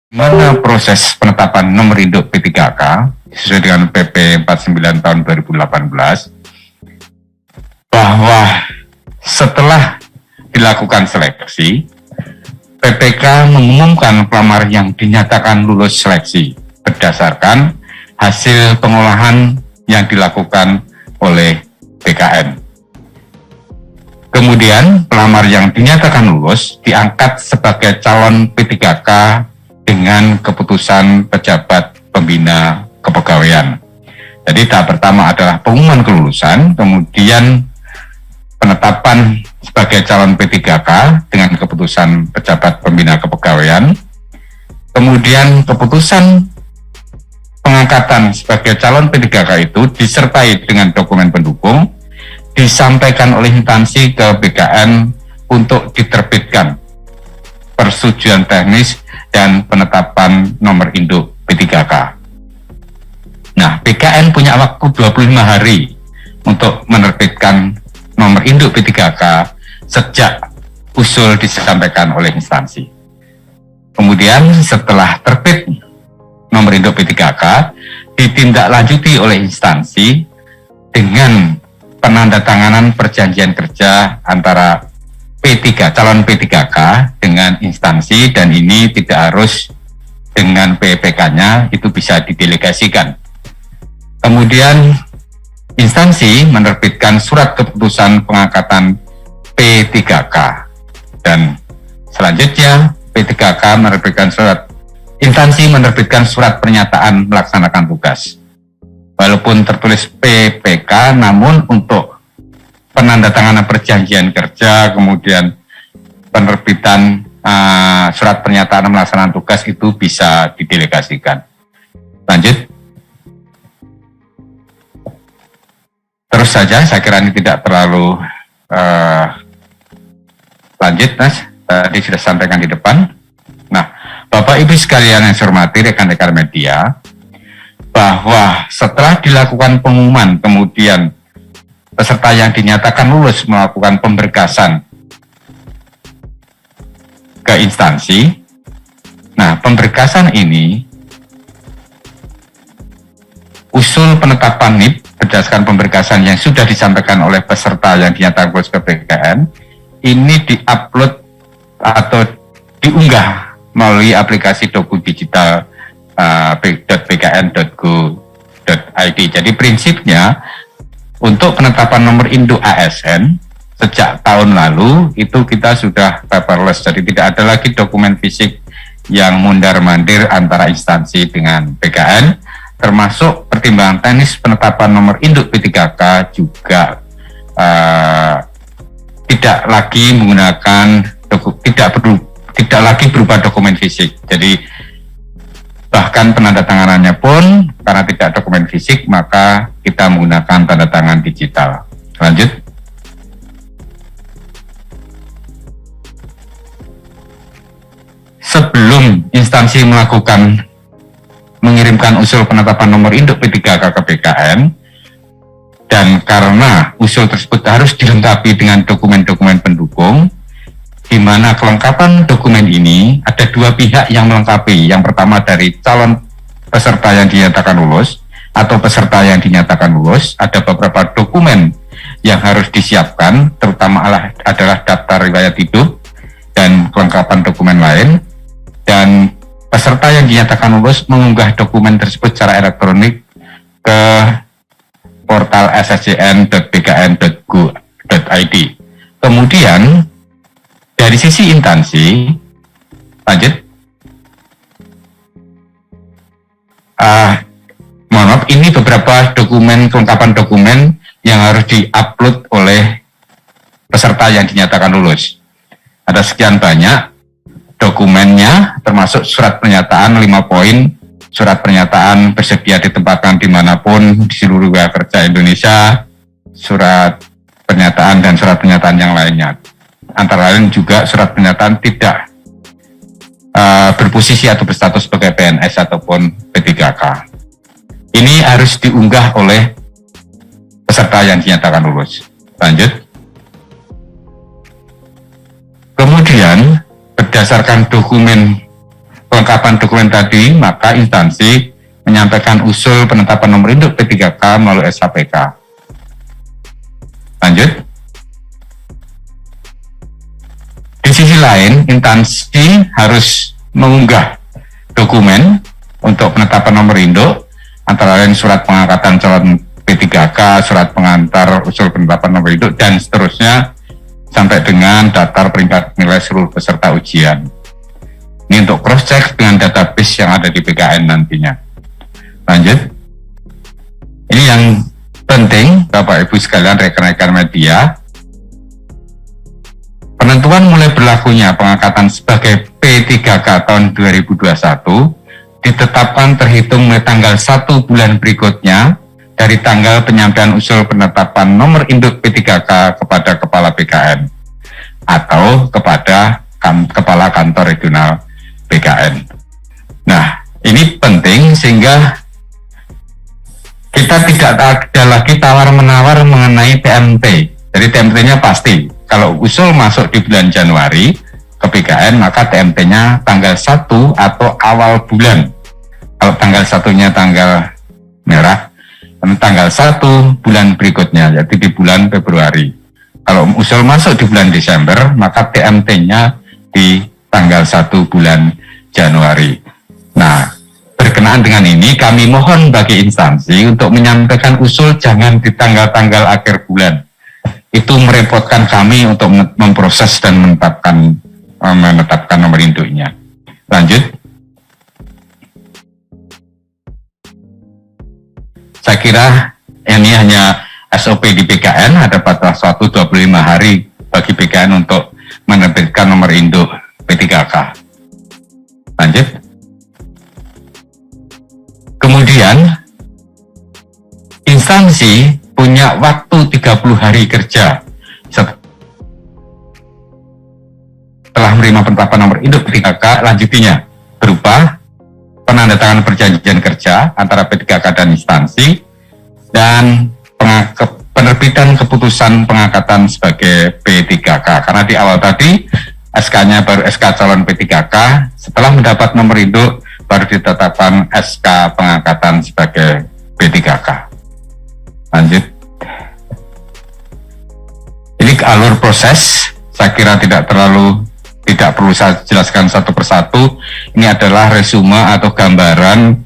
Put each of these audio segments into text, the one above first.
Mana proses penetapan nomor induk P3K sesuai dengan PP 49 tahun 2018 bahwa setelah dilakukan seleksi, PPK mengumumkan pelamar yang dinyatakan lulus seleksi berdasarkan hasil pengolahan yang dilakukan oleh BKN. Kemudian pelamar yang dinyatakan lulus diangkat sebagai calon P3K dengan keputusan pejabat pembina kepegawaian. Jadi tahap pertama adalah pengumuman kelulusan, kemudian penetapan sebagai calon P3K dengan keputusan pejabat pembina kepegawaian, kemudian keputusan pengangkatan sebagai calon P3K itu disertai dengan dokumen pendukung, disampaikan oleh instansi ke BKN untuk diterbitkan persetujuan teknis dan penetapan nomor induk P3K. Nah, BKN punya waktu 25 hari untuk menerbitkan nomor induk P3K sejak usul disampaikan oleh instansi. Kemudian setelah terbit nomor induk P3K, ditindaklanjuti oleh instansi dengan penandatanganan perjanjian kerja antara calon P3K dengan instansi, dan ini tidak harus dengan PPK-nya, itu bisa didelegasikan. Kemudian instansi menerbitkan surat keputusan pengangkatan P3K, dan selanjutnya instansi menerbitkan surat pernyataan melaksanakan tugas. Walaupun tertulis PPK, namun untuk penandatanganan perjanjian kerja, kemudian penerbitan surat pernyataan melaksanakan tugas itu bisa didelegasikan. Lanjut. Terus saja, saya kira ini tidak terlalu lanjut, Mas. Tadi sudah sampaikan di depan. Nah, Bapak Ibu sekalian yang saya hormati, rekan-rekan media, bahwa setelah dilakukan pengumuman, kemudian peserta yang dinyatakan lulus melakukan pemberkasan ke instansi. Nah, pemberkasan ini, usul penetapan NIP berdasarkan pemberkasan yang sudah disampaikan oleh peserta yang dinyatakan lulus ke BKN, ini diupload atau diunggah melalui aplikasi Doku Digital .bkn.go.id. Jadi prinsipnya, untuk penetapan nomor induk ASN sejak tahun lalu itu kita sudah paperless, jadi tidak ada lagi dokumen fisik yang mundar-mandir antara instansi dengan BKN, termasuk pertimbangan teknis penetapan nomor induk P3K juga tidak lagi menggunakan tidak lagi berupa dokumen fisik. Jadi bahkan penandatanganannya pun karena tidak dokumen fisik, maka kita menggunakan tanda tangan digital. Lanjut. Sebelum instansi mengirimkan usul penetapan nomor induk P3K ke BKN, dan karena usul tersebut harus dilengkapi dengan dokumen-dokumen pendukung, di mana kelengkapan dokumen ini ada dua pihak yang melengkapi. Yang pertama dari calon peserta yang dinyatakan lulus atau peserta yang dinyatakan lulus, ada beberapa dokumen yang harus disiapkan, terutama adalah daftar riwayat hidup dan kelengkapan dokumen lain, dan peserta yang dinyatakan lulus mengunggah dokumen tersebut secara elektronik ke portal ssjn.bkn.go.id. Kemudian dari sisi instansi, lanjut. Mohon maaf, ini beberapa kelengkapan dokumen yang harus diupload oleh peserta yang dinyatakan lulus. Ada sekian banyak dokumennya, termasuk surat pernyataan 5 poin, surat pernyataan bersedia ditempatkan dimanapun di seluruh wilayah kerja Indonesia, surat pernyataan dan surat pernyataan yang lainnya. Antara lain juga surat pernyataan tidak berposisi atau berstatus sebagai PNS ataupun P3K. Ini harus diunggah oleh peserta yang dinyatakan lulus. Lanjut. Kemudian berdasarkan dokumen kelengkapan dokumen tadi, maka instansi menyampaikan usul penetapan nomor induk P3K melalui SHPK. Lanjut. Di sisi lain, instansi harus mengunggah dokumen untuk penetapan nomor induk, antara lain surat pengangkatan calon P3K, surat pengantar usul penetapan nomor induk, dan seterusnya sampai dengan daftar peringkat nilai seluruh peserta ujian. Ini untuk cross-check dengan database yang ada di PKN nantinya. Lanjut. Ini yang penting, Bapak Ibu sekalian, rekan-rekan media. Penentuan mulai berlakunya pengangkatan sebagai P3K tahun 2021 ditetapkan terhitung mulai tanggal 1 bulan berikutnya dari tanggal penyampaian usul penetapan nomor induk P3K kepada Kepala PKN atau kepada Kepala Kantor Regional PKN. Nah, ini penting sehingga kita tidak ada lagi tawar-menawar mengenai TMT. Jadi TMT-nya pasti. Kalau usul masuk di bulan Januari ke PKN, maka TMT-nya tanggal 1 atau awal bulan. Kalau tanggal 1-nya tanggal merah, tanggal 1 bulan berikutnya, yaitu di bulan Februari. Kalau usul masuk di bulan Desember, maka TMT-nya di tanggal 1 bulan Januari. Nah, berkenaan dengan ini, kami mohon bagi instansi untuk menyampaikan usul jangan di tanggal-tanggal akhir bulan. Itu merepotkan kami untuk memproses dan menetapkan nomor induknya. Lanjut. Saya kira ini hanya SOP di PKN, ada batas waktu 25 hari bagi PKN untuk menerbitkan nomor induk P3K. Lanjut. Kemudian, instansi punya waktu 30 hari kerja setelah menerima penetapan nomor induk P3K lanjutinya berupa penandatanganan perjanjian kerja antara P3K dan instansi dan penerbitan keputusan pengangkatan sebagai P3K. Karena di awal tadi SK-nya baru SK calon P3K, setelah mendapat nomor induk baru ditetapkan SK pengangkatan sebagai P3K. Lanjut. Ini alur proses, saya kira tidak perlu saya jelaskan satu persatu. Ini adalah resume atau gambaran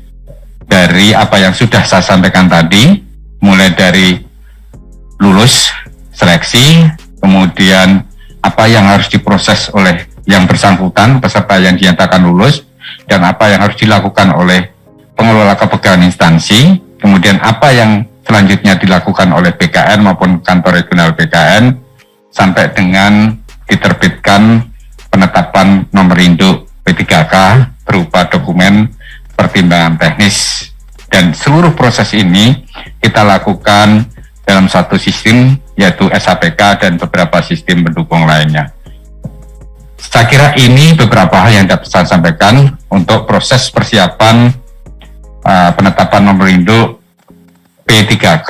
dari apa yang sudah saya sampaikan tadi, mulai dari lulus seleksi, kemudian apa yang harus diproses oleh yang bersangkutan, peserta yang dinyatakan lulus, dan apa yang harus dilakukan oleh pengelola kepegawaian instansi, kemudian apa yang selanjutnya dilakukan oleh PKN maupun kantor regional PKN sampai dengan diterbitkan penetapan nomor induk P3K berupa dokumen pertimbangan teknis, dan seluruh proses ini kita lakukan dalam satu sistem yaitu SHPK dan beberapa sistem pendukung lainnya. Saya kira ini beberapa hal yang dapat saya sampaikan untuk proses persiapan penetapan nomor induk P3K.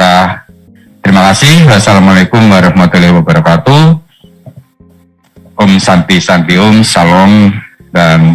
Terima kasih. Wassalamualaikum warahmatullahi wabarakatuh. Om Santi Santi Om, Salam, dan